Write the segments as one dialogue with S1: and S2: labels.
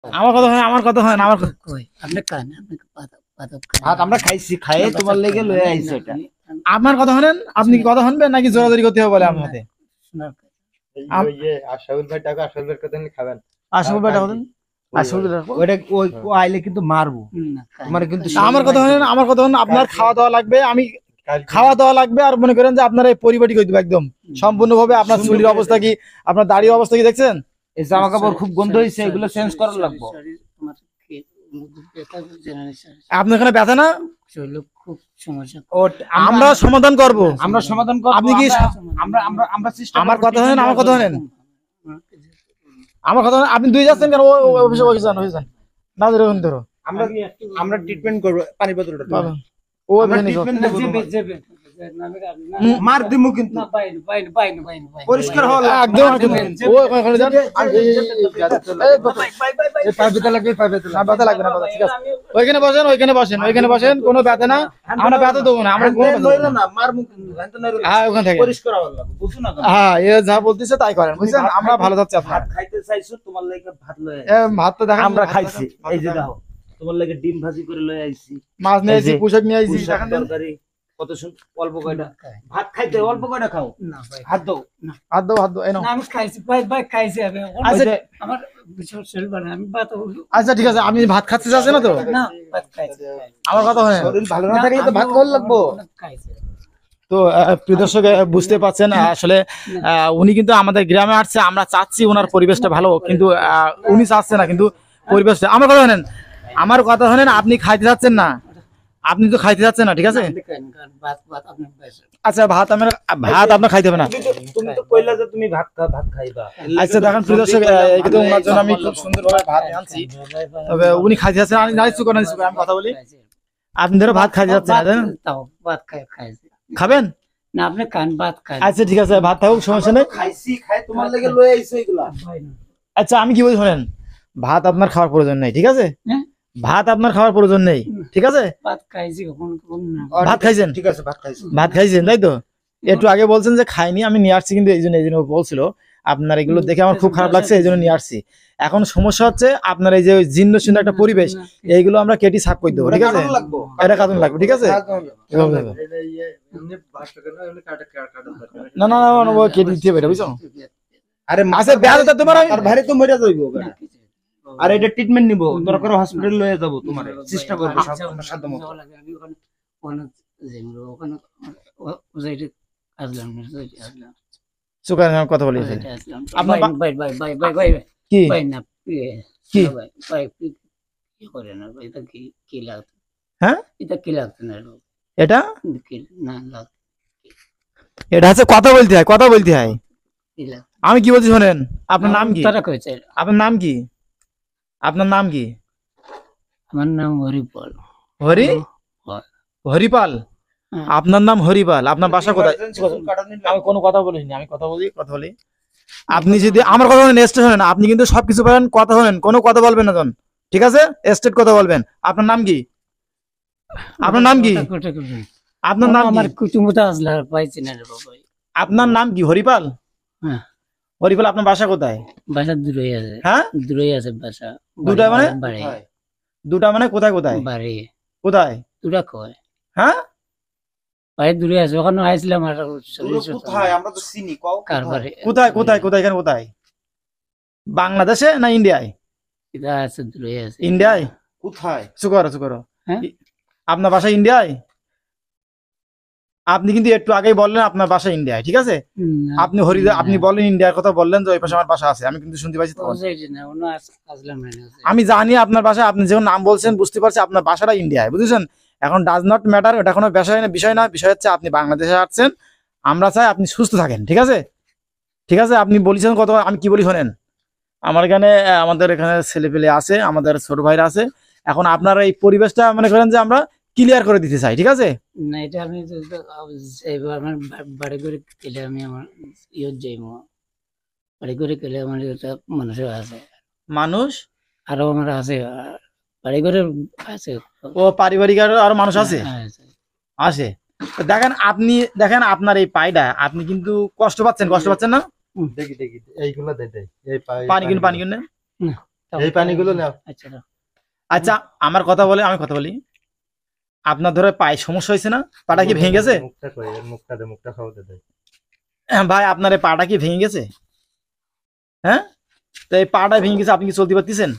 S1: আমার কথা হয়, আমার কথা হয় না, আমার
S2: কই আপনি কান আপনি পাতা
S3: ভাত আমরা খাইছি, খাইয়ে তোমার লেগে লয়ে আইছে এটা।
S1: আমার কথা হলেন, আপনি কি কথা শুনবেন নাকি জোরাজোরি করতে হবে বলে আমার হাতে?
S4: ওই যে আশাউল ভাই টাকা, আশাউল ভাইয়ের কথা নিয়ে খাবেন।
S1: আসল বেটা হলেন, আসল বেটা।
S3: ওইটা ওই ও আইলে কিন্তু মারবো তোমার কিন্তু।
S1: আমার কথা হলেন, আমার কথা হলেন, আপনার খাওয়া দাওয়া লাগবে, আমি খাওয়া দাওয়া লাগবে। আর মনে করেন যে আপনার এই পরিপাটি করে দেবো একদম সম্পূর্ণভাবে। আপনার চুলের অবস্থা কি, আপনার দাড়ির অবস্থা কি দেখছেন?
S3: এই জামা কাপড় খুব গন্ধ হইছে, এগুলো চেঞ্জ করা লাগবে।
S1: আপনার এখানে ব্যথা না?
S2: খুব সমস্যা।
S3: ও
S1: আমরা সমাধান করব,
S3: আমরা সমাধান করব।
S1: আপনি কি
S3: আমরা আমরা আমরা চেষ্টা
S1: আমার কথা হলেন, আমার কথা হলেন, আমার কথা হলেন। আপনি দুই যাচ্ছেন কেন? অফিসে যান না, ধরো
S3: আমরা আমরা ট্রিটমেন্ট করব। পানি বোতলটা
S1: পাবেন। ও
S3: ট্রিটমেন্ট দেব। মার দিমু কিন্তু পরিষ্কার হল
S1: একদম ও ওখানে যান।
S3: এই পাইপ দিতে লাগবে, পাইপ দিতে
S1: না, ব্যথা লাগবে না, ব্যথা ঠিক আছে। ওইখানে বসেন, ওইখানে বসেন, ওইখানে বসেন, কোনো ব্যথা না। আমরা ব্যথা দেবো না, আমরা কোনো ব্যথা দেবো না।
S3: না মার মুখ জানতে না।
S1: হ্যাঁ, ওখান থেকে
S3: পরিষ্কার হল লাগবে, বুঝছো না?
S1: হ্যাঁ, এ যা বলতেছে তাই করেন, বুঝছেন? আমরা ভালো যাচ্ছি। আপনার
S3: ভাত খাইতে চাইছো, তোমার লাগি ভাত লয়ে
S1: ভাত তো দেখেন,
S3: আমরা খাইছি। এই যে দাও, তোমার লাগি ডিম ভাজি করে লয়ে আইছি,
S1: মাছ নিয়ে আইছি, পোশাক নিয়ে আইছি,
S3: পুঁইশাক তরকারি কত সুন্দর। অল্প কয়টা ভাত খাইতে, অল্প কয়টা খাও।
S2: না ভাই
S3: হাত দাও।
S1: হাত দাও, হাত দাও, এই নাও।
S2: না আমি খাইছি ভাই খাইছি আমি
S1: আচ্ছা,
S2: আমার বিষয় শরীর বানা আমি ভাত
S1: আচ্ছা ঠিক আছে, আপনি ভাত খাচ্তে যাচ্ছেন না তো?
S2: না ভাত খাইছি
S1: আমার কথা হয়।
S3: শরীর ভালো না থাকলে তো ভাত খাওয়া লাগবো।
S2: খাইছি
S1: তো প্রিয় দর্শক, বুঝতে পারছেন আসলে উনি কিন্তু আমাদের গ্রামে আসছে। আমরা চাচ্ছি ওনার পরিবেশটা ভালো, কিন্তু উনি চাচ্ছে না, কিন্তু পরিবেশটা। আমার কথা শোনেন, আমার কথা শোনেন, আপনি খাইতে যাচ্ছেন না, আপনি তো খাইতে যাচ্ছেন না, ঠিক আছে?
S2: ভাত আপনি
S1: আচ্ছা, ভাত আপনার খাইতে হবে না।
S3: তুমি তো কইলা যে তুমি ভাত খাইবা।
S1: আচ্ছা দেখেন প্রিয় দর্শক, কিন্তু ওনার জন্য আমি খুব সুন্দরভাবে ভাত আনছি, তবে উনি খাইতে যাচ্ছেন। আমি কথা বলি, আপনি ধরো ভাত খাইতে যাচ্ছেন না, তাই না?
S2: তাও ভাত খাইছি
S1: খাবেন
S2: না আপনি খান ভাত খাই
S1: আচ্ছা ঠিক আছে, ভাত থাকুক, সমস্যা নেই।
S3: খাইছি, খাই তোমার লাগি লয়ে আইছো এগুলা।
S1: আচ্ছা আমি কি বলি শোনেন, ভাত আপনার খাওয়ার প্রয়োজন নেই, ঠিক আছে?
S2: হ্যাঁ?
S1: ভাত আপনার খাওয়ার প্রয়োজন নেই, ঠিক আছে?
S2: ভাত খাইছি কখন
S1: ভাত খাইছেন?
S3: ঠিক আছে, ভাত খাইছি।
S1: ভাত খাইছেন তাই তো? একটু আগে বলছেন যে খাইনি, আমি নিয়ে আসছি, কিন্তু এই জন্য বলছিল। আপনার এগুলো দেখে আমার খুব খারাপ লাগছে, এই জন্য নিয়ে আসছি। এখন সমস্যা হচ্ছে আপনার এই যে জীর্ণ শীর্ণ একটা পরিবেশ, এইগুলো আমরা কেটে সাফ করে দেবো, ঠিক আছে? এটা কাটুন লাগবে, ঠিক আছে? না না না, ও কেটে দিতে হবে, বুঝছো?
S3: আরে
S1: আচ্ছা বেহাদটা তোমার
S3: আর ভারে তো মরে যাইবো। আর এটা ট্রিটমেন্ট নিব, দরকার হসপিটাল লয়ে যাব। তোমার চেষ্টা করব সাধ্য মতো।
S1: সুকার কথা বলি আপনার কি কি হ্যাঁ এটা এটা হচ্ছে কথা বলতে হয়, কথা বলতে হয়। আমি কি বলছি শোনেন, আপনার নাম কি? আপনার নাম কি? আপনার নাম কি?
S2: আমার নাম হরিপাল।
S1: হরিপাল? আপনার নাম হরিপাল, আপনার বাসা কোথায়? আমি কোনো কথা বলিনি, আমি কথা বলি। আপনি যদি আমার কথা শোনেন, স্টেট শোনেন, আপনি কিন্তু সবকিছু পারেন, কথা শোনেন, কোনো কথা বলবেন না, ঠিক আছে? স্টেট কথা বলবেন। আপনার নাম কি? আপনার নাম কি? আপনার নাম
S2: আমার কুটুমটা আসলে পাইছি না রে বাবা।
S1: আপনার নাম কি? হরিপাল?
S2: হ্যাঁ।
S1: হরিপাল, আপনার বাসা কোথায়?
S2: বাসা দূরেই আছে।
S1: হ্যাঁ,
S2: দূরেই আছে বাসা।
S1: দুটা মানে?
S2: বাড়ি।
S1: দুটা মানে কোথায় কোথায়?
S2: বাড়ি
S1: কোথায়?
S2: দুটা কয়।
S1: হ্যাঁ,
S2: বাড়ি দূরে আছে, ওখানে আইছিলাম। আর
S3: কোথায়? আমরা তো চিনি। কও
S2: কার বাড়ি?
S1: কোথায় কোথায় কোথায় এখানে কোথায়? বাংলাদেশে না ইন্ডিয়ায়?
S2: এটা আছে দূরে আছে।
S1: ইন্ডিয়ায়?
S3: কোথায়?
S1: চুকরো।
S2: হ্যাঁ?
S1: আপনার বাসা ইন্ডিয়ায়? আপনি কিন্তু একটু আগেই বললেন আপনার বাসা ইন্ডিয়ায়, ঠিক আছে? আপনি বললেন ইন্ডিয়ার কথা, বললেন যে ওই পাশে আমার বাসা আছে, আমি কিন্তু শুনতে পাইছি। আমি জানি আপনার বাসা, আপনি যখন নাম বলছেন বুঝতে পারছি আপনার বাসাটা ইন্ডিয়ায়, বুঝেছেন? এখন ডাজ নট ম্যাটার, এটা কোনো বিষয় না। বিষয় হচ্ছে আপনি বাংলাদেশে আসছেন, আমরা চাই আপনি সুস্থ থাকেন, ঠিক আছে? ঠিক আছে, আপনি বলেছেন কত, আমি কি বলি শোনেন, আমাদের এখানে ছেলেপেলে আছে, আমাদের ছোট ভাইরা আছে। এখন আপনার এই পরিবেশটা মনে করেন যে আমরা ক্লিয়ার করে দিতে চাই, ঠিক আছে?
S2: না এটা আমি আমার বাড়ি করে গেলে আমি আমার যাইবো। বাড়ি করে গেলে আমার একটা মানুষ আছে,
S1: মানুষ
S2: আরো আমার আছে, বাড়ি করে আছে।
S1: ও পারিবারিক আরো মানুষ আছে? আছে। দেখেন আপনার এই পায়টা, আপনি কিন্তু কষ্ট পাচ্ছেন না?
S4: দেখি এইগুলা দে এই
S1: পানি কিনে
S4: এই পানিগুলো নাও।
S2: আচ্ছা দাও।
S1: আচ্ছা আমার কথা বলে আমি কথা বলি, আপনার ধরে পায়ে সমস্যা হয়েছে না? পাটা কি ভেঙে গেছে?
S4: মুখটা কই, এর মুখটা দে, মুখটা খাওয়াতে দে।
S1: ভাই আপনার এই পাটা কি ভেঙে গেছে? হ্যাঁ, তো এই পাটা ভেঙে গেছে, আপনি কি চলতে পারতেছেন?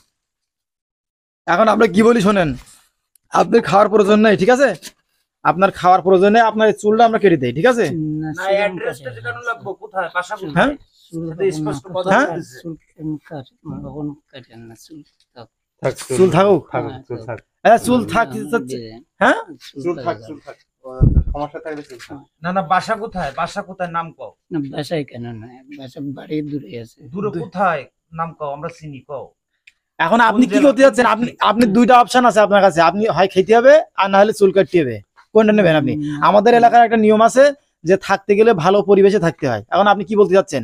S1: এখন আমরা কি বলি শোনেন, আপনার খাওয়ার প্রয়োজন নেই, ঠিক আছে? আপনার খাওয়ার প্রয়োজন নেই, আপনার এই চুলটা আমরা কেটে দেই, ঠিক আছে?
S2: না,
S3: না
S2: চুল
S3: অ্যাড্রেসটা
S2: কাটে।
S3: ঠিকানা লাগবো কোথায় বাসা
S1: হ্যাঁ?
S3: কোথায়
S2: চুল
S3: এটা স্পষ্ট কথা
S1: হ্যাঁ?
S3: বলতেছে।
S2: চুল এমনি কাটে, কখনো কাটেন না চুল।
S4: থাক
S1: চুল থাকুক?
S4: চুল থাক।
S1: চুল থাক, হ্যাঁ?
S4: চুল থাক, চুল থাক। সমস্যা থাকলে চুল থাক।
S3: না না বাসা কোথায়, বাসা কোথায় নাম কও,
S2: না বাসায় কেন না, বাসা বাড়ি দূরে আছে।
S3: দূরে কোথায় নাম কও, আমরা চিনি কও।
S1: এখন আপনি কি করতে যাচ্ছেন? আপনি দুইটা অপশন আছে আপনার কাছে, আপনি হয় খেতে হবে আর না হলে চুল কাটতে হবে, কোনটা নেবেন আপনি? আমাদের এলাকার একটা নিয়ম আছে যে থাকতে গেলে ভালো পরিবেশে থাকতে হয়। এখন আপনি কি বলতে যাচ্ছেন?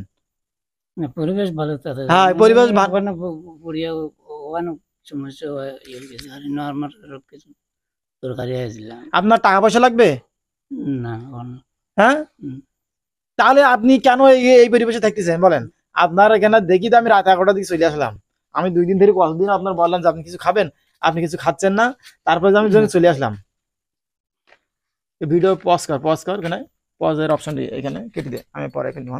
S2: না, পরিবেশ ভালো থাকে।
S1: হ্যাঁ, পরিবেশ ভালো।
S2: ওখানে পড়িয়া ওখানে সমস্যা হয়, ইয়ে হয়ে গেছে। আর নর্মাল কিছু তরকারি আসছিলাম
S1: আপনার টাকা পয়সা লাগবে?
S2: না ওখানে।
S1: হ্যাঁ,
S2: হুম।
S1: তাহলে আপনি কেন এই পরিবেশে থাকতেছেন বলেন? আপনার এখানে দেখি তো আমি রাত 11টার দিকে চলে আসলাম। আমি 2 দিন ধরে কতদিন আপনার বললাম যে আপনি কিছু খাবেন, আপনি কিছু খাচ্ছেন না, তারপরে আমি যখন চলে আসলাম। ভিডিও পজ কর, এখানে পজের অপশন এখানে কেটে দে, আমি পরে কিন্তু